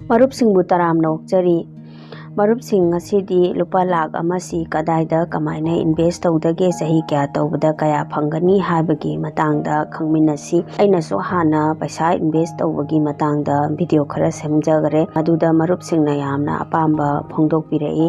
ꯃꯔꯨꯞꯁꯤꯡꯕꯨ ꯇꯔꯥꯝꯅ ꯑꯣꯛꯆꯔꯤ ꯃꯔꯨꯞꯁꯤꯡ ꯉꯁꯤꯗꯤ ꯂꯨꯄꯥ ꯂꯥꯈ ꯑꯃꯁꯤ ꯀꯗꯥꯏꯗ ꯀꯃꯥꯏꯅ ꯏꯟꯚꯦꯁꯠ ꯇꯧꯗꯒꯦ ꯆꯍꯤ ꯀꯌꯥ ꯇꯧꯕꯗ ꯀꯌꯥ ꯐꯪꯒꯅꯤ ꯍꯥꯏꯕꯒꯤ ꯃꯇꯥꯡꯗ ꯈꯪꯃꯤꯟꯅꯁꯤ ꯑꯩꯅꯁꯨ ꯍꯥꯟꯅ ꯄꯩꯁꯥ ꯏꯟꯚꯦꯁꯠ ꯇꯧꯕꯒꯤ ꯃꯇꯥꯡꯗ ꯚꯤꯗꯤꯑꯣ ꯈꯔ ꯁꯦꯝꯖꯈ꯭ꯔꯦ ꯃꯗꯨꯗ ꯃꯔꯨꯞꯁꯤꯡꯅ ꯌꯥꯝꯅ ꯑꯄꯥꯝꯕ ꯐꯣꯡꯗꯣꯛꯄꯤꯔꯛꯏ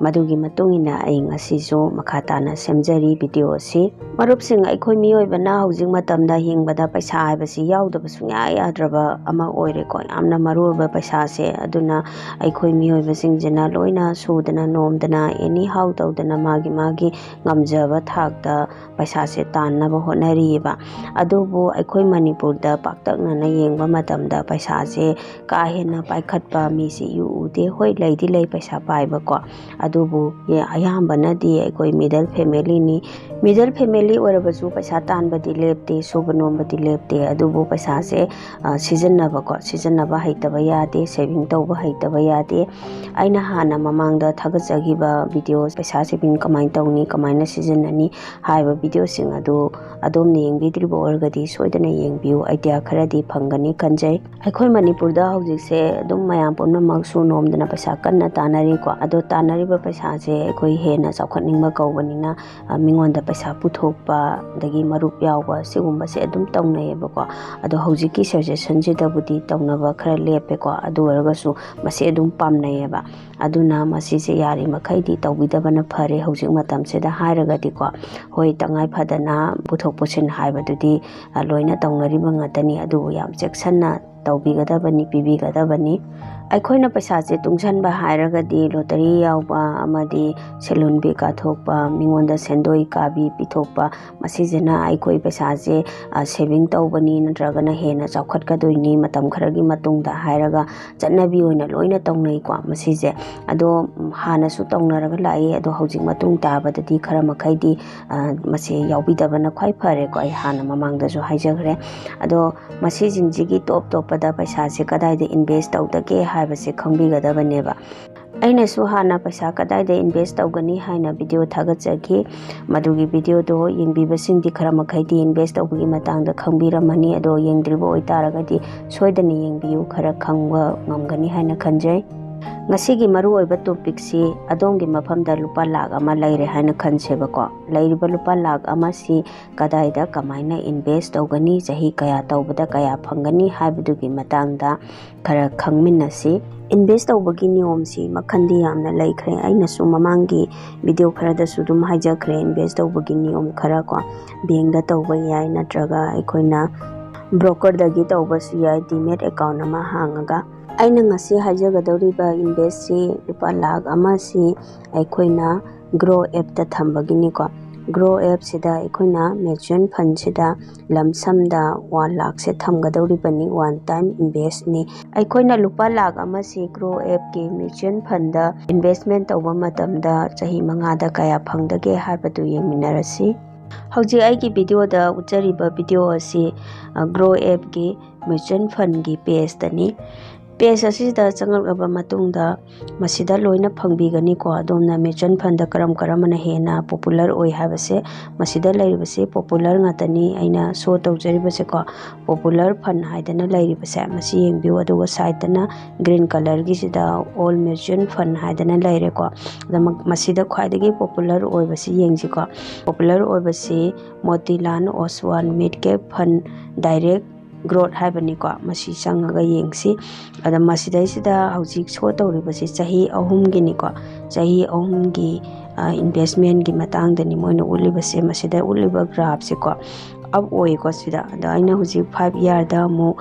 ꯃꯗꯨꯒꯤ ꯃꯇꯨꯡ ꯏꯟꯅ ꯑꯩ ꯉꯁꯤꯁꯨ ꯃꯈꯥ ꯇꯥꯅ ꯁꯦꯝꯖꯔꯤ ꯚꯤꯗꯤꯑꯣ ꯑꯁꯤ ꯃꯔꯨꯞꯁꯤꯡ ꯑꯩꯈꯣꯏ ꯃꯤꯑꯣꯏꯕꯅ ꯍꯧꯖꯤꯛ ꯃꯇꯝꯗ ꯍꯤꯡꯕꯗ ꯄꯩꯁꯥ ꯍꯥꯏꯕꯁꯤ ꯌꯥꯎꯗꯕ ꯁꯨꯡꯌꯥ ꯌꯥꯗ꯭ꯔꯕ ꯑꯃ ꯑꯣꯏꯔꯦꯀꯣ ꯌꯥꯝꯅ ꯃꯔꯨꯑꯣꯏꯕ ꯄꯩꯁꯥꯁꯦ ꯑꯗꯨꯅ ꯑꯩꯈꯣꯏ ꯃꯤꯑꯣꯏꯕꯁꯤꯡꯁꯤꯅ ꯂꯣꯏꯅ ꯁꯨꯗꯅ ꯅꯣꯝꯗꯅ ꯑꯦꯅꯤ ꯍꯥꯎ ꯇꯧꯗꯅ ꯃꯥꯒꯤ ꯉꯝꯖꯕ ꯊꯥꯛꯇ ꯄꯩꯁꯥꯁꯦ ꯇꯥꯟꯅꯕ ꯍꯣꯠꯅꯔꯤꯑꯕ ꯑꯗꯨꯕꯨ ꯑꯩꯈꯣꯏ ꯃꯅꯤꯄꯨꯔꯗ ꯄꯥꯛꯇꯛꯅꯅ ꯌꯦꯡꯕ ꯃꯇꯝꯗ ꯄꯩꯁꯥꯁꯦ ꯀꯥ ꯍꯦꯟꯅ ꯄꯥꯏꯈꯠꯄ ꯃꯤꯁꯤ ꯎꯗꯦ ꯍꯣꯏ ꯂꯩꯗꯤ ꯂꯩ ꯄꯩꯁꯥ ꯄꯥꯏꯕꯀꯣ ꯑꯗꯨꯕꯨ ꯑꯌꯥꯝꯕꯅꯗꯤ ꯑꯩꯈꯣꯏ ꯃꯤꯗꯜ ꯐꯦꯃꯤꯂꯤꯅꯤ ꯃꯤꯗꯜ ꯐꯦꯃꯤꯂꯤ ꯑꯣꯏꯔꯕꯁꯨ ꯄꯩꯁꯥ ꯇꯥꯟꯕꯗꯤ ꯂꯦꯞꯇꯦ ꯁꯨꯕ ꯅꯣꯝꯕꯗꯤ ꯂꯦꯞꯇꯦ ꯑꯗꯨꯕꯨ ꯄꯩꯁꯥꯁꯦ ꯁꯤꯖꯤꯟꯅꯕ ꯍꯩꯇꯕ ꯌꯥꯗꯦ ꯁꯦꯚꯤꯡ ꯇꯧꯕ ꯍꯩꯇꯕ ꯌꯥꯗꯦ ꯑꯩꯅ ꯍꯥꯟꯅ ꯃꯃꯥꯡꯗ ꯊꯥꯒꯠꯆꯈꯤꯕ ꯚꯤꯗꯤꯑꯣ ꯄꯩꯁꯥ ꯁꯦꯚꯤꯡ ꯀꯃꯥꯏꯅ ꯇꯧꯅꯤ ꯀꯃꯥꯏꯅ ꯁꯤꯖꯤꯟꯅꯅꯤ ꯍꯥꯏꯕ ꯚꯤꯗꯤꯑꯣꯁꯤꯡ ꯑꯗꯨ ꯑꯗꯣꯝꯅ ꯌꯦꯡꯕꯤꯗ꯭ꯔꯤꯕ ꯑꯣꯏꯔꯒꯗꯤ ꯁꯣꯏꯗꯅ ꯌꯦꯡꯕꯤꯌꯨ ꯑꯥꯏꯗꯤꯌꯥ ꯈꯔꯗꯤ ꯐꯪꯒꯅꯤ ꯈꯟꯖꯩ ꯑꯩꯈꯣꯏ ꯃꯅꯤꯄꯨꯔꯗ ꯍꯧꯖꯤꯛꯁꯦ ꯑꯗꯨꯝ ꯃꯌꯥꯝ ꯄꯨꯝꯅꯃꯛꯁꯨ ꯅꯣꯝꯗꯅ ꯄꯩꯁꯥ ꯀꯟꯅ ꯇꯥꯟꯅꯔꯤꯀꯣ ꯑꯗꯣ ꯇꯥꯟꯅꯔꯤꯕ ꯄꯩꯁꯥꯁꯦ ꯑꯩꯈꯣꯏ ꯍꯦꯟꯅ ꯆꯥꯎꯈꯠꯅꯤꯡꯕ ꯀꯧꯕꯅꯤꯅ ꯃꯤꯉꯣꯟꯗ ꯄꯩꯁా ꯄꯨꯊꯣꯛꯄ ꯑꯗꯒꯤ ꯃꯔꯨꯞ ꯌꯥꯎꯕ ꯁꯤꯒꯨꯝꯕꯁꯦ ꯑꯗꯨꯝ ꯇꯧꯅꯩꯌꯦꯕꯀꯣ ꯑꯗꯣ ꯍꯧꯖꯤꯛꯀꯤ ꯁꯖꯦꯁꯟꯁꯤꯗꯕꯨꯗꯤ ꯇꯧꯅꯕ ꯈꯔ ꯂꯦꯞꯄꯦꯀꯣ ꯑꯗꯨ ꯑꯣꯏꯔꯒꯁꯨ ꯃꯁꯤ ꯑꯗꯨꯝ ꯄꯥꯝꯅꯩꯌꯦꯕ ꯑꯗꯨꯅ ꯃꯁꯤꯁꯦ ꯌꯥꯔꯤꯃꯈꯩꯗꯤ ꯇꯧꯕꯤꯗꯕꯅ ꯐꯔꯦ ꯍꯧꯖꯤꯛ ꯃꯇꯝꯁꯤꯗ ꯍꯥꯏꯔꯒꯗꯤꯀꯣ ꯍꯣꯏ ꯇꯉꯥꯏ ꯐꯗꯅ ꯄꯨꯊꯣꯛ ꯄꯨꯁꯤꯟ ꯍꯥꯏꯕꯗꯨꯗꯤ ꯂꯣꯏꯅ ꯇꯧꯅꯔꯤꯕ ꯉꯥꯛꯇꯅꯤ ꯑꯗꯨꯕꯨ ꯌꯥꯝ ꯆꯦꯛꯁꯤꯟꯅ ꯇꯧꯕꯤꯒꯗꯕꯅꯤ ꯄꯤꯕꯤꯒꯗꯕꯅꯤ ꯑꯩꯈꯣꯏꯅ ꯄꯩꯁꯥꯁꯦ ꯇꯨꯡꯁꯟꯕ ꯍꯥꯏꯔꯒꯗꯤ ꯂꯣꯇꯔꯤ ꯌꯥꯎꯕ ꯑꯃꯗꯤ ꯁꯦꯂꯨꯟꯕꯤ ꯀꯥꯊꯣꯛꯄ ꯃꯤꯉꯣꯟꯗ ꯁꯦꯟꯗꯣꯏ ꯀꯥꯕꯤ ꯄꯤꯊꯣꯛꯄ ꯃꯁꯤꯁꯤꯅ ꯑꯩꯈꯣꯏ ꯄꯩꯁꯥꯁꯦ ꯁꯦꯚꯤꯡ ꯇꯧꯕꯅꯤ ꯅꯠꯇ꯭ꯔꯒꯅ ꯍꯦꯟꯅ ꯆꯥꯎꯈꯠꯀꯗꯣꯏꯅꯤ ꯃꯇꯝ ꯈꯔꯒꯤ ꯃꯇꯨꯡꯗ ꯍꯥꯏꯔꯒ ꯆꯠꯅꯕꯤ ꯑꯣꯏꯅ ꯂꯣꯏꯅ ꯇꯧꯅꯩꯀꯣ ꯃꯁꯤꯁꯦ ꯑꯗꯣ ꯍꯥꯟꯅꯁꯨ ꯇꯧꯅꯔꯒ ꯂꯥꯛꯏ ꯑꯗꯣ ꯍꯧꯖꯤꯛ ꯃꯇꯨꯡ ꯇꯥꯕꯗꯗꯤ ꯈꯔ ꯃꯈꯩꯗꯤ ꯃꯁꯤ ꯌꯥꯎꯕꯤꯗꯕꯅ ꯈ꯭ꯋꯥꯏ ꯐꯔꯦꯀꯣ ꯑꯩ ꯍꯥꯟꯅ ꯃꯃꯥꯡꯗꯁꯨ ꯍꯥꯏꯖꯈ꯭ꯔꯦ ꯑꯗꯣ ꯃꯁꯤꯁꯤꯡꯁꯤꯒꯤ ꯇꯣꯞꯄꯗ ꯄꯩꯁꯥꯁꯦ ꯀꯗꯥꯏꯗ ꯏꯟꯚꯦꯁꯠ ꯇꯧꯗꯒꯦ ꯍꯥꯏꯕꯁꯦ ꯈꯪꯕꯤꯒꯗꯕꯅꯦꯕ ꯑꯩꯅꯁꯨ ꯍꯥꯟꯅ ꯄꯩꯁꯥ ꯀꯗꯥꯏꯗ ꯏꯟꯚꯦꯁꯠ ꯇꯧꯒꯅꯤ ꯍꯥꯏꯅ ꯚꯤꯗꯤꯑꯣ ꯊꯥꯒꯠꯆꯈꯤ ꯃꯗꯨꯒꯤ ꯚꯤꯗꯤꯑꯣꯗꯣ ꯌꯦꯡꯕꯤꯕꯁꯤꯡꯗꯤ ꯈꯔ ꯃꯈꯩꯗꯤ ꯏꯟꯚꯦꯁꯠ ꯇꯧꯕꯒꯤ ꯃꯇꯥꯡꯗ ꯈꯪꯕꯤꯔꯝꯃꯅꯤ ꯑꯗꯣ ꯌꯦꯡꯗ꯭ꯔꯤꯕ ꯑꯣꯏꯇꯥꯔꯒꯗꯤ ꯁꯣꯏꯗꯅ ꯌꯦꯡꯕꯤꯌꯨ ꯈꯔ ꯈꯪꯕ ꯉꯝꯒꯅꯤ ꯍꯥꯏꯅ ꯈꯟꯖꯩ ꯉꯁꯤꯒꯤ ꯃꯔꯨꯑꯣꯏꯕ ꯇꯣꯄꯤꯛꯁꯤ ꯑꯗꯣꯝꯒꯤ ꯃꯐꯝꯗ ꯂꯨꯄꯥ ꯂꯥꯈ ꯑꯃ ꯂꯩꯔꯦ ꯍꯥꯏꯅ ꯈꯟꯁꯦꯕꯀꯣ ꯂꯩꯔꯤꯕ ꯂꯨꯄꯥ ꯂꯥꯈ ꯑꯃꯁꯤ ꯀꯗꯥꯏꯗ ꯀꯃꯥꯏꯅ ꯏꯟꯚꯦꯁꯠ ꯇꯧꯒꯅꯤ ꯆꯍꯤ ꯀꯌꯥ ꯇꯧꯕꯗ ꯀꯌా ꯐꯪꯒꯅꯤ ꯍꯥꯏꯕꯗꯨꯒꯤ ꯃꯇꯥꯡꯗ ꯈꯔ ꯈꯪꯃꯤꯟꯅꯁꯤ ꯏꯟꯚꯦꯁꯠ ꯇꯧꯕꯒꯤ ꯅꯤꯌꯣꯝꯁꯤ ꯃꯈꯜꯗꯤ ꯌꯥꯝꯅ ꯂꯩꯈ꯭ꯔꯦ ꯑꯩꯅꯁꯨ ꯃꯃꯥꯡꯒꯤ ꯚꯤꯗꯤꯑꯣ ꯈꯔꯗꯁꯨ ꯑꯗꯨꯝ ꯍꯥꯏꯖꯈ꯭ꯔꯦ ꯏꯟꯚꯦꯁꯠ ꯇꯧꯕꯒꯤ ꯅꯤꯌꯣꯝ ꯈꯔ ꯀꯣ ꯕꯦꯡꯗ ꯇꯧꯕ ꯌꯥꯏ ꯅꯠꯇ꯭ꯔꯒ ꯑꯩꯈꯣꯏꯅ ꯕ꯭ꯔꯣꯀꯔꯗꯒꯤ ꯇꯧꯕꯁꯨ ꯌꯥꯏ ꯗꯤꯃꯦꯠ ꯑꯦꯀꯥꯎꯟ ꯑꯃ ꯍꯥꯡꯉꯒ ꯑꯩꯅ ꯉꯁꯤ ꯍꯥꯏꯖꯒꯗꯧꯔꯤꯕ ꯏꯟꯚꯦꯁꯠꯁꯤ ꯂꯨꯄꯥ ꯂꯥꯈ ꯑꯃꯁꯤ ꯑꯩꯈꯣꯏꯅ ꯒ꯭ꯔꯣ ꯑꯦꯞꯇ ꯊꯝꯕꯒꯤꯅꯤꯀꯣ ꯒ꯭ꯔꯣ ꯑꯦꯞꯁꯤꯗ ꯑꯩꯈꯣꯏꯅ ꯃ꯭ꯌꯨꯆꯨꯋꯦꯜ ꯐꯟꯁꯤꯗ ꯂꯝꯁꯝꯗ 1 ꯂꯥꯈꯁꯦ ꯊꯝꯒꯗꯧꯔꯤꯕꯅꯤ ꯋꯥꯟ ꯇꯥꯏꯝ ꯏꯟꯚꯦꯁꯠꯅꯤ ꯑꯩꯈꯣꯏꯅ ꯂꯨꯄꯥ ꯂꯥꯈ ꯑꯃꯁꯤ ꯒ꯭ꯔꯣ ꯑꯦꯞꯀꯤ ꯃ꯭ꯌꯨꯆꯨꯋꯦꯜ ꯐꯟꯗ ꯏꯟꯚꯦꯁꯠꯃꯦꯟ ꯇꯧꯕ ꯃꯇꯝꯗ ꯆꯍꯤ 5ꯗ ꯀꯌꯥ ꯐꯪꯗꯒꯦ ꯍꯥꯏꯕꯗꯨ ꯌꯦꯡꯃꯤꯟꯅꯔꯁꯤ ꯍꯧꯖꯤꯛ ꯑꯩꯒꯤ ꯚꯤꯗꯤꯑꯣꯗ ꯎꯠꯆꯔꯤꯕ ꯚꯤꯗꯤꯑꯣ ꯑꯁꯤ ꯒ꯭ꯔꯣ ꯑꯦꯞꯀꯤ ꯃ꯭ꯌꯨꯆꯨꯋꯦꯜ ꯐꯟꯒꯤ ꯄꯦꯖꯇꯅꯤ ꯄꯦꯖ ꯑꯁꯤꯗ ꯆꯪꯂꯛꯂꯕ ꯃꯇꯨꯡꯗ ꯃꯁꯤꯗ ꯂꯣꯏꯅ ꯐꯪꯕꯤꯒꯅꯤꯀꯣ ꯑꯗꯣꯝꯅ ꯃ꯭ꯌꯨꯆꯨꯋꯦꯜ ꯐꯟꯗ ꯀꯔꯝꯕꯅ ꯍꯦꯟꯅ ꯄꯣꯄꯨꯂꯔ ꯑꯣꯏ ꯍꯥꯏꯕꯁꯦ ꯃꯁꯤꯗ ꯂꯩꯔꯤꯕꯁꯦ ꯄꯣꯄꯨꯂꯔ ꯉꯥꯛꯇꯅꯤ ꯑꯩꯅ ꯁꯣ ꯇꯧꯖꯔꯤꯕꯁꯦꯀꯣ ꯄꯣꯄꯨꯂꯔ ꯐꯟ ꯍꯥꯏꯗꯅ ꯂꯩꯔꯤꯕꯁꯦ ꯃꯁꯤ ꯌꯦꯡꯕꯤꯌꯨ ꯑꯗꯨꯒ ꯁꯥꯏꯠꯇꯅ ꯒ꯭ꯔꯤꯟ ꯀꯂꯔꯒꯤꯁꯤꯗ ꯑꯣꯜ ꯃ꯭ꯌꯨꯆꯨꯋꯦꯜ ꯐꯟ ꯍꯥꯏꯗꯅ ꯂꯩꯔꯦꯀꯣ ꯑꯗ ꯃꯁꯤꯗ ꯈ꯭ꯋꯥꯏꯗꯒꯤ ꯄꯣꯄꯨꯂꯔ ꯑꯣꯏꯕꯁꯤ ꯌꯦꯡꯁꯤꯀꯣ ꯄꯣꯄꯨꯂꯔ ꯑꯣꯏꯕꯁꯤ ꯃꯣꯇꯤꯂꯥꯜ ꯑꯣꯁꯋꯥꯜ ꯃꯤꯗ ꯀꯦꯞ ꯐꯟ ꯗꯥꯏꯔꯦꯛ ꯒ꯭ꯔꯣꯠ ꯍꯥꯏꯕꯅꯤꯀꯣ ꯃꯁꯤ ꯆꯪꯉꯒ ꯌꯦꯡꯁꯤ ꯑꯗ ꯃꯁꯤꯗꯩꯁꯤꯗ ꯍꯧꯖꯤꯛ ꯁꯣ ꯇꯧꯔꯤꯕꯁꯤ ꯆꯍꯤ 3ꯒꯤꯅꯤꯀꯣ ꯆꯍꯤ 3ꯒꯤ ꯏꯟꯚꯦꯁꯠꯃꯦꯟꯒꯤ ꯃꯇꯥꯡꯗꯅꯤ ꯃꯣꯏꯅ ꯎꯠꯂꯤꯕꯁꯦ ꯃꯁꯤꯗ ꯎꯠꯂꯤꯕ ꯒ꯭ꯔꯥꯐꯁꯦꯀꯣ ꯑꯞ ꯑꯣꯏꯀꯣ ꯁꯤꯗ ꯑꯗ ꯑꯩꯅ ꯍꯧꯖꯤꯛ 5 ꯏꯌꯥꯔꯗ ꯑꯃꯨꯛ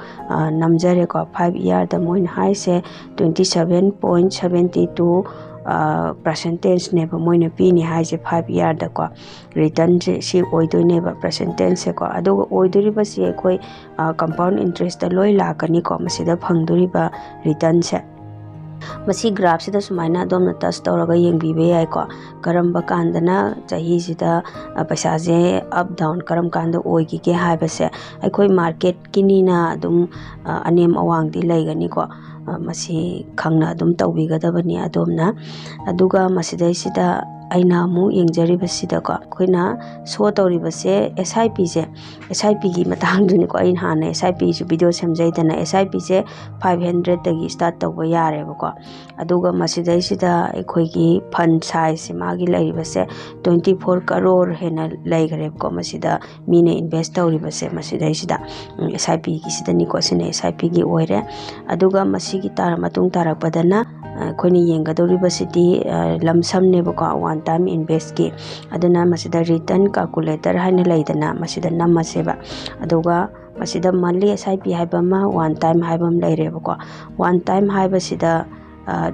ꯅꯝꯖꯔꯦꯀꯣ 5 ꯏꯌꯥꯔꯗ ꯃꯣꯏꯅ ꯍꯥꯏꯁꯦ 27.72% ꯄꯔꯁꯦꯟꯇꯦꯖꯅꯦꯕ ꯃꯣꯏꯅ ꯄꯤꯅꯤ ꯍꯥꯏꯁꯦ 5 ꯏꯌꯥꯔꯗꯀꯣ ꯔꯤꯇꯔꯟꯁꯦ ꯁꯤ ꯑꯣꯏꯗꯣꯏꯅꯦꯕ ꯄꯔꯁꯦꯟꯇꯦꯖꯁꯦꯀꯣ ꯑꯗꯨꯒ ꯑꯣꯏꯗꯣꯔꯤꯕꯁꯤ ꯑꯩꯈꯣꯏ ꯀꯝꯄꯥꯎꯟ ꯏꯟꯇꯔꯦꯁꯇ ꯂꯣꯏ ꯂꯥꯛꯀꯅꯤꯀꯣ ꯃꯁꯤꯗ ꯐꯪꯗꯣꯔꯤꯕ ꯔꯤꯇꯔꯟꯁꯦ ꯃꯁꯤ ꯒ꯭ꯔꯥꯐꯁꯤꯗ ꯁꯨꯃꯥꯏꯅ ꯑꯗꯣꯝꯅ ꯇꯆ ꯇꯧꯔꯒ ꯌꯦꯡꯕꯤꯕ ꯌꯥꯏꯀꯣ ꯀꯔꯝꯕ ꯀꯥꯟꯗꯅ ꯆꯍꯤꯁꯤꯗ ꯄꯩꯁꯥꯁꯦ ꯑꯞ ꯗꯥꯎꯟ ꯀꯔꯝ ꯀꯥꯟꯗ ꯑꯣꯏꯈꯤꯒꯦ ꯍꯥꯏꯕꯁꯦ ꯑꯩꯈꯣꯏ ꯃꯥꯔꯀꯦꯠꯀꯤꯅꯤꯅ ꯑꯗꯨꯝ ꯑꯅꯦꯝ ꯑꯋꯥꯡꯗꯤ ꯂꯩꯒꯅꯤꯀꯣ ꯃꯁꯤ ꯈꯪꯅ ꯑꯗꯨꯝ ꯇꯧꯕꯤꯒꯗꯕꯅꯤ ꯑꯗꯣꯝꯅ ꯑꯗꯨꯒ ꯃꯁꯤꯗꯩꯁꯤꯗ ꯑꯩꯅ ꯑꯃꯨꯛ ꯌꯦꯡꯖꯔꯤꯕꯁꯤꯗꯀꯣ ꯑꯩꯈꯣꯏꯅ ꯁꯣ ꯇꯧꯔꯤꯕꯁꯦ SIP ꯁꯦ SIP ꯒꯤ ꯃꯇꯥꯡꯗꯨꯅꯤꯀꯣ ꯑꯩꯅ ꯍꯥꯟꯅ SIP ꯁꯨ ꯚꯤꯗꯤꯑꯣ ꯁꯦꯝꯖꯩꯗꯅ SIP ꯁꯦ 500ꯗꯒꯤ ꯁ꯭ꯇꯥꯔꯠ ꯇꯧꯕ ꯌꯥꯔꯦꯕꯀꯣ ꯑꯗꯨꯒ ꯃꯁꯤꯗꯩꯁꯤꯗ ꯑꯩꯈꯣꯏꯒꯤ ꯐꯟ ꯁꯥꯏꯖꯁꯦ ꯃꯥꯒꯤ ꯂꯩꯔꯤꯕꯁꯦ 24 ꯀꯔꯣꯔ ꯍꯦꯟꯅ ꯂꯩꯈ꯭ꯔꯦꯕꯀꯣ ꯃꯁꯤꯗ ꯃꯤꯅ ꯏꯟꯚꯦꯁ ꯇꯧꯔꯤꯕꯁꯦ ꯃꯁꯤꯗꯩꯁꯤꯗ SIP ꯒꯤꯁꯤꯗꯅꯤꯀꯣ ꯁꯤꯅ SIP ꯒꯤ ꯑꯣꯏꯔꯦ ꯑꯗꯨꯒ ꯃꯁꯤꯒꯤ ꯃꯇꯨꯡ ꯇꯥꯔꯛꯄꯗꯅ ꯑꯩꯈꯣꯏꯅ ꯌꯦꯡꯒꯗꯧꯔꯤꯕꯁꯤꯗꯤ ꯂꯝꯁꯝꯅꯦꯕꯀꯣ ꯋꯥꯟ ꯇꯥꯏꯝ ꯏꯟꯚꯦꯁꯀꯤ ꯑꯗꯨꯅ ꯃꯁꯤꯗ ꯔꯤꯇꯔꯟ ꯀꯥꯜꯀꯨꯂꯦꯇꯔ ꯍꯥꯏꯅ ꯂꯩꯗꯅ ꯃꯁꯤꯗ ꯅꯝꯃꯁꯦꯕ ꯑꯗꯨꯒ ꯃꯁꯤꯗ ꯃꯟꯂꯤ SIP ꯍꯥꯏꯕ ꯑꯃ ꯋꯥꯟ ꯇꯥꯏꯝ ꯍꯥꯏꯕ ꯑꯃ ꯂꯩꯔꯦꯕꯀꯣ ꯋꯥꯟ ꯇꯥꯏꯝ ꯍꯥꯏꯕꯁꯤꯗ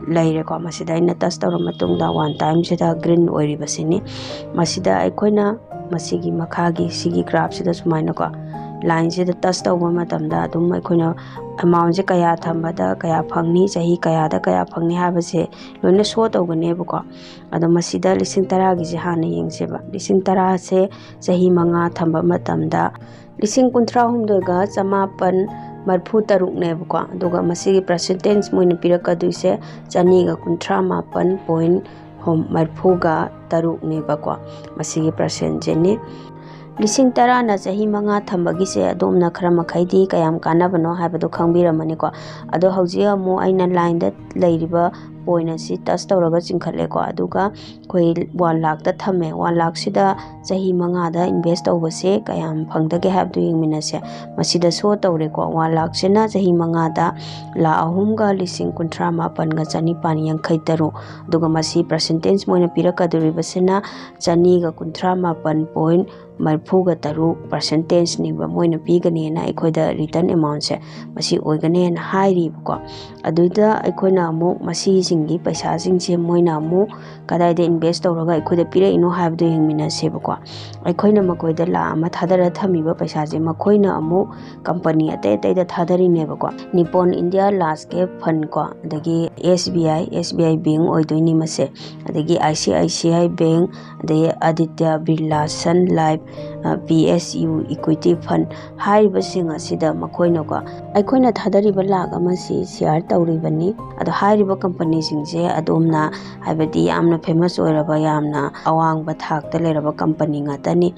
ꯂꯩꯔꯦꯀꯣ ꯃꯁꯤꯗ ꯑꯩꯅ ꯇꯆ ꯇꯧꯔ ꯃꯇꯨꯡꯗ ꯋꯥꯟ ꯇꯥꯏꯝꯁꯤꯗ ꯒ꯭ꯔꯤꯟ ꯑꯣꯏꯔꯤꯕꯁꯤꯅꯤ ꯃꯁꯤꯗ ꯑꯩꯈꯣꯏꯅ ꯃꯁꯤꯒꯤ ꯃꯈꯥꯒꯤ ꯁꯤꯒꯤ ꯒ꯭ꯔꯥꯐꯁꯤꯗ ꯁꯨꯃꯥꯏꯅꯀꯣ ꯂꯥꯏꯟꯁꯤꯗ ꯇꯆ ꯇꯧꯕ ꯃꯇꯝꯗ ꯑꯗꯨꯝ ꯑꯩꯈꯣꯏꯅ ꯑꯦꯃꯥꯎꯟꯁꯦ ꯀꯌꯥ ꯊꯝꯕꯗ ꯀꯌꯥ ꯐꯪꯅꯤ ꯆꯍꯤ ꯀꯌꯥꯗ ꯀꯌꯥ ꯐꯪꯅꯤ ꯍꯥꯏꯕꯁꯦ ꯂꯣꯏꯅ ꯁꯣ ꯇꯧꯒꯅꯦꯕꯀꯣ ꯑꯗꯣ ꯃꯁꯤꯗ 10,000ꯒꯤꯁꯦ ꯍꯥꯟꯅ ꯌꯦꯡꯁꯦꯕ 10,000ꯁꯦ ꯆꯍꯤ 5 ꯊꯝꯕ ꯃꯇꯝꯗ 53,933ꯅꯦꯕꯀꯣ ꯑꯗꯨꯒ ꯃꯁꯤꯒꯤ ꯄꯔꯁꯦꯟꯇꯦꯖ ꯃꯣꯏꯅ ꯄꯤꯔꯛꯀꯗꯣꯏꯁꯦ 238.33ꯅꯦꯕꯀꯣ ꯃꯁꯤꯒꯤ ꯄꯔꯁꯦꯟꯇꯦꯖꯅꯤ 10,000ꯅ ꯆꯍꯤ 5 ꯊꯝꯕꯒꯤꯁꯦ ꯑꯗꯣꯝꯅ ꯈꯔ ꯃꯈꯩꯗꯤ ꯀꯌꯥꯝ ꯀꯥꯟꯅꯕꯅꯣ ꯍꯥꯏꯕꯗꯣ ꯈꯪꯕꯤꯔꯝꯃꯅꯤꯀꯣ ꯑꯗꯣ ꯍꯧꯖꯤꯛ ꯑꯃꯨꯛ ꯑꯩꯅ ꯂꯥꯏꯟꯗ ꯂꯩꯔꯤꯕ ꯄꯣꯏꯟ ꯑꯁꯤ ꯇꯆ ꯇꯧꯔꯒ ꯆꯤꯡꯈꯠꯂꯦꯀꯣ ꯑꯗꯨꯒ ꯑꯩꯈꯣꯏ 1 ꯂꯥꯈꯇ ꯊꯝꯃꯦ 1 ꯂꯥꯈꯁꯤꯗ ꯆꯍꯤ 5ꯗ ꯏꯟꯚꯦꯁ ꯇꯧꯕꯁꯦ ꯀꯌꯥꯝ ꯐꯪꯗꯒꯦ ꯍꯥꯏꯕꯗꯨ ꯌꯦꯡꯃꯤꯟꯅꯁꯦ ꯃꯁꯤꯗ ꯁꯣ ꯇꯧꯔꯦꯀꯣ 1 ꯂꯥꯈꯁꯤꯅ ꯆꯍꯤ 5ꯗ 3,59,983 ꯑꯗꯨꯒ ꯃꯁꯤ ꯄꯔꯁꯦꯟꯇꯦꯖ ꯃꯣꯏꯅ ꯄꯤꯔꯛꯀꯗꯧꯔꯤꯕꯁꯤꯅ 238.33% ꯃꯣꯏꯅ ꯄꯤꯒꯅꯦꯅ ꯑꯩꯈꯣꯏꯗ ꯔꯤꯇꯔꯟ ꯑꯦꯃꯥꯎꯟꯁꯦ ꯃꯁꯤ ꯑꯣꯏꯒꯅꯦꯅ ꯍꯥꯏꯔꯤꯕꯀꯣ ꯑꯗꯨꯗ ꯑꯩꯈꯣꯏꯅ ꯑꯃꯨꯛ ꯃꯁꯤꯁꯤꯡꯒꯤ ꯄꯩꯁꯥꯁꯤꯡꯁꯦ ꯃꯣꯏꯅ ꯑꯃꯨꯛ ꯀꯗꯥꯏꯗ ꯏꯟꯚꯦꯁ ꯇꯧꯔꯒ ꯑꯩꯈꯣꯏꯗ ꯄꯤꯔꯛꯏꯅꯣ ꯍꯥꯏꯕꯗꯨ ꯌꯦꯡꯃꯤꯟꯅꯁꯦꯕꯀꯣ ꯑꯩꯈꯣꯏꯅ ꯃꯈꯣꯏꯗ ꯂꯥꯈ ꯑꯃ ꯊꯥꯗꯔ ꯊꯝꯃꯤꯕ ꯄꯩꯁꯥꯁꯦ ꯃꯈꯣꯏꯅ ꯑꯃꯨꯛ ꯀꯝꯄꯅꯤ ꯑꯇꯩꯗ ꯊꯥꯗꯔꯤꯅꯦꯕꯀꯣ ꯅꯤꯄꯣꯟ ꯏꯟꯗꯤꯌꯥ ꯂꯥꯔꯖ ꯀꯦꯞ ꯐꯟ ꯀꯣ ꯑꯗꯒꯤ SBI ꯕꯦꯡ ꯑꯣꯏꯗꯣꯏꯅꯤ ꯃꯁꯦ ꯑꯗꯒꯤ ICICI ꯕꯦꯡ ꯑꯗꯒꯤ ꯑꯗꯤꯇ꯭ꯌ ꯕꯤꯔꯂꯥ ꯁꯟ ꯂꯥꯏꯐ PSUꯏꯀ꯭ꯋꯤꯇꯤ ꯐꯟ ꯍꯥꯏꯔꯤꯕꯁꯤꯡ ꯑꯁꯤꯗ ꯃꯈꯣꯏꯅꯀꯣ ꯑꯩꯈꯣꯏꯅ ꯊꯥꯗꯔꯤꯕ ꯂꯥꯈ ꯑꯃꯁꯤ ꯁꯤꯌꯔ ꯇꯧꯔꯤꯕꯅꯤ ꯑꯗꯣ ꯍꯥꯏꯔꯤꯕ ꯀꯝꯄꯅꯤꯁꯤꯡꯁꯦ ꯑꯗꯣꯝꯅ ꯍꯥꯏꯕꯗꯤ ꯌꯥꯝꯅ ꯐꯦꯃꯁ ꯑꯣꯏꯔꯕ ꯌꯥꯝꯅ ꯑꯋꯥꯡꯕ ꯊꯥꯛꯇ ꯂꯩꯔꯕ ꯀꯝꯄꯅꯤ ꯉꯥꯛꯇꯅꯤ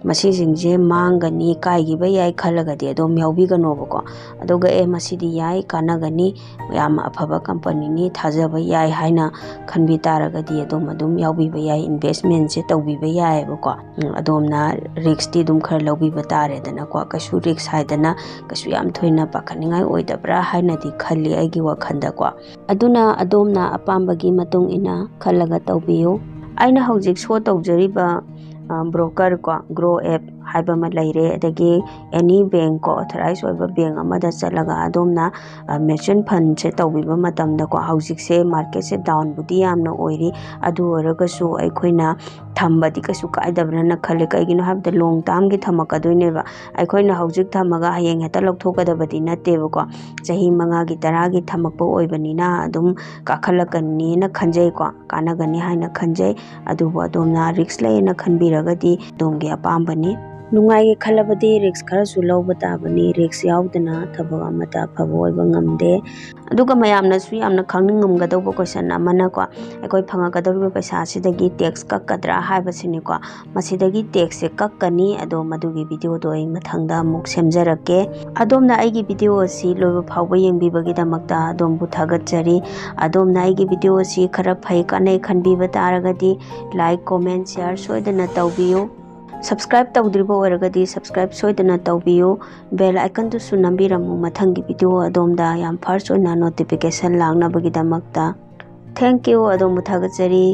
ꯃꯁꯤꯁꯤꯡꯁꯦ ꯃꯥꯡꯒꯅꯤ ꯀꯥꯏꯈꯤꯕ ꯌꯥꯏ ꯈꯜꯂꯒꯗꯤ ꯑꯗꯨꯝ ꯌꯥꯎꯕꯤꯒꯅꯣꯕꯀꯣ ꯑꯗꯨꯒ ꯃꯁꯤꯗꯤ ꯌꯥꯏ ꯀꯥꯟꯅꯒꯅꯤ ꯌꯥꯝ ꯑꯐꯕ ꯀꯝꯄꯅꯤꯅꯤ ꯊꯥꯖꯕ ꯌꯥꯏ ꯍꯥꯏꯅ ꯈꯟꯕꯤ ꯇꯥꯔꯒꯗꯤ ꯑꯗꯨꯝ ꯌꯥꯎꯕꯤꯕ ꯌꯥꯏ ꯏꯟꯚꯦꯁꯃꯦꯟꯁꯦ ꯇꯧꯕꯤꯕ ꯌꯥꯏꯑꯕꯀꯣ ꯑꯗꯣꯝꯅ ꯔꯤꯛꯁꯇꯤ ꯑꯗꯨꯝ ꯈꯔ ꯂꯧꯕꯤꯕ ꯇꯥꯔꯦꯗꯅꯀꯣ ꯀꯩꯁꯨ ꯔꯤꯛꯁ ꯍꯥꯏꯗꯅ ꯀꯩꯁꯨ ꯌꯥꯝ ꯊꯣꯏꯅ ꯄꯥꯈꯠꯅꯤꯡꯉꯥꯏ ꯑꯣꯏꯗꯕ꯭ꯔꯥ ꯍꯥꯏꯅꯗꯤ ꯈꯜꯂꯤ ꯑꯩꯒꯤ ꯋꯥꯈꯜꯗꯀꯣ ꯑꯗꯨꯅ ꯑꯗꯣꯝꯅ ꯑꯄꯥꯝꯕꯒꯤ ꯃꯇꯨꯡ ꯏꯟꯅ ꯈꯜꯂꯒ ꯇꯧꯕꯤꯌꯨ ꯑꯩꯅ ꯍꯧꯖꯤꯛ ꯁꯣ ꯇꯧꯖꯔꯤꯕ ꯕ꯭ꯔꯣꯀꯔ ꯀꯣ ꯒ꯭ꯔꯣ ꯑꯦꯞ ꯍꯥꯏꯕ ꯑꯃ ꯂꯩꯔꯦ ꯑꯗꯒꯤ ꯑꯦꯅꯤ ꯕꯦꯡ ꯀꯣ ꯑꯣꯊꯣꯔꯥꯏꯖ ꯑꯣꯏꯕ ꯕꯦꯡ ꯑꯃꯗ ꯆꯠꯂꯒ ꯑꯗꯣꯝꯅ ꯃ꯭ꯌꯨꯆꯨꯋꯦꯜ ꯐꯟꯁꯦ ꯇꯧꯕꯤꯕ ꯃꯇꯝꯗꯀꯣ ꯍꯧꯖꯤꯛꯁꯦ ꯃꯥꯔꯀꯦꯠꯁꯦ ꯗꯥꯎꯟꯕꯨꯗꯤ ꯌꯥꯝꯅ ꯑꯣꯏꯔꯤ ꯑꯗꯨ ꯑꯣꯏꯔꯒꯁꯨ ꯑꯩꯈꯣꯏꯅ ꯊꯝꯕꯗꯤ ꯀꯩꯁꯨ ꯀꯥꯏꯗꯕ꯭ꯔꯅ ꯈꯜꯂꯦ ꯀꯩꯒꯤꯅꯣ ꯍꯥꯏꯕꯗ ꯂꯣꯡ ꯇꯥꯝꯒꯤ ꯊꯝꯃꯛꯀꯗꯣꯏꯅꯦꯕ ꯑꯩꯈꯣꯏꯅ ꯍꯧꯖꯤꯛ ꯊꯝꯃꯒ ꯍꯌꯦꯡ ꯍꯦꯛꯇ ꯂꯧꯊꯣꯛꯀꯗꯕꯗꯤ ꯅꯠꯇꯦꯕꯀꯣ ꯆꯍꯤ 5ꯒꯤ 10ꯒꯤ ꯊꯝꯃꯛꯄ ꯑꯣꯏꯕꯅꯤꯅ ꯑꯗꯨꯝ ꯀꯥꯈꯠꯂꯛꯀꯅꯤꯅ ꯈꯟꯖꯩꯀꯣ ꯀꯥꯟꯅꯒꯅꯤ ꯍꯥꯏꯅ ꯈꯟꯖꯩ ꯑꯗꯨꯕꯨ ꯑꯗꯣꯝꯅ ꯔꯤꯛꯁ ꯂꯩꯅ ꯈꯟꯕꯤꯔꯒꯗꯤ ꯑꯗꯣꯝꯒꯤ ꯑꯄꯥꯝꯕꯅꯤ ꯅꯨꯡꯉꯥꯏꯒꯦ ꯈꯜꯂꯕꯗꯤ ꯔꯤꯛꯁ ꯈꯔꯁꯨ ꯂꯧꯕ ꯇꯥꯕꯅꯤ ꯔꯤꯛꯁ ꯌꯥꯎꯗꯅ ꯊꯕꯛ ꯑꯃꯠꯇ ꯑꯐꯕ ꯑꯣꯏꯕ ꯉꯝꯗꯦ ꯑꯗꯨꯒ ꯃꯌꯥꯝꯅꯁꯨ ꯌꯥꯝꯅ ꯈꯪꯅꯤꯡꯉꯝꯒꯗꯧꯕ ꯀꯣꯏꯁꯟ ꯑꯃꯅꯀꯣ ꯑꯩꯈꯣꯏ ꯐꯪꯉꯛꯀꯗꯧꯔꯤꯕ ꯄꯩꯁꯥꯁꯤꯗꯒꯤ ꯇꯦꯛꯁ ꯀꯛꯀꯗ꯭ꯔꯥ ꯍꯥꯏꯕꯁꯤꯅꯤꯀꯣ ꯃꯁꯤꯗꯒꯤ ꯇꯦꯛꯁꯁꯦ ꯀꯛꯀꯅꯤ ꯑꯗꯣ ꯃꯗꯨꯒꯤ ꯚꯤꯗꯤꯑꯣꯗꯣ ꯑꯩ ꯃꯊꯪꯗ ꯑꯃꯨꯛ ꯁꯦꯝꯖꯔꯛꯀꯦ ꯑꯗꯣꯝꯅ ꯑꯩꯒꯤ ꯚꯤꯗꯤꯑꯣ ꯑꯁꯤ ꯂꯣꯏꯕ ꯐꯥꯎꯕ ꯌꯦꯡꯕꯤꯕꯒꯤꯗꯃꯛꯇ ꯑꯗꯣꯝꯕꯨ ꯊꯥꯒꯠꯆꯔꯤ ꯑꯗꯣꯝꯅ ꯑꯩꯒꯤ ꯚꯤꯗꯤꯑꯣ ꯑꯁꯤ ꯈꯔ ꯐꯩ ꯀꯥꯟꯅꯩ ꯈꯟꯕꯤꯕ ꯇꯥꯔꯒꯗꯤ ꯂꯥꯏꯛ ꯀꯣꯃꯦꯟ ꯁꯤꯌꯔ ꯁꯣꯏꯗꯅ ꯇꯧꯕꯤꯌꯨ ꯁꯕꯁꯀ꯭ꯔꯥꯏꯕ ꯇꯧꯗ꯭ꯔꯤꯕ ꯑꯣꯏꯔꯒꯗꯤ ꯁꯕꯁꯀ꯭ꯔꯥꯏꯕ ꯁꯣꯏꯗꯅ ꯇꯧꯕꯤꯌꯨ ꯕꯦꯜ ꯑꯥꯏꯀꯟꯗꯨꯁꯨ ꯅꯝꯕꯤꯔꯝꯃꯨ ꯃꯊꯪꯒꯤ ꯚꯤꯗꯤꯑꯣ ꯑꯗꯣꯝꯗ ꯌꯥꯝ ꯐꯥꯔꯁ ꯑꯣꯏꯅ ꯅꯣꯇꯤꯐꯤꯀꯦꯁꯟ ꯂꯥꯛꯅꯕꯒꯤꯗꯃꯛꯇ ꯊꯦꯡꯛ ꯌꯨ ꯑꯗꯣꯝꯕꯨ ꯊꯥꯒꯠꯆꯔꯤ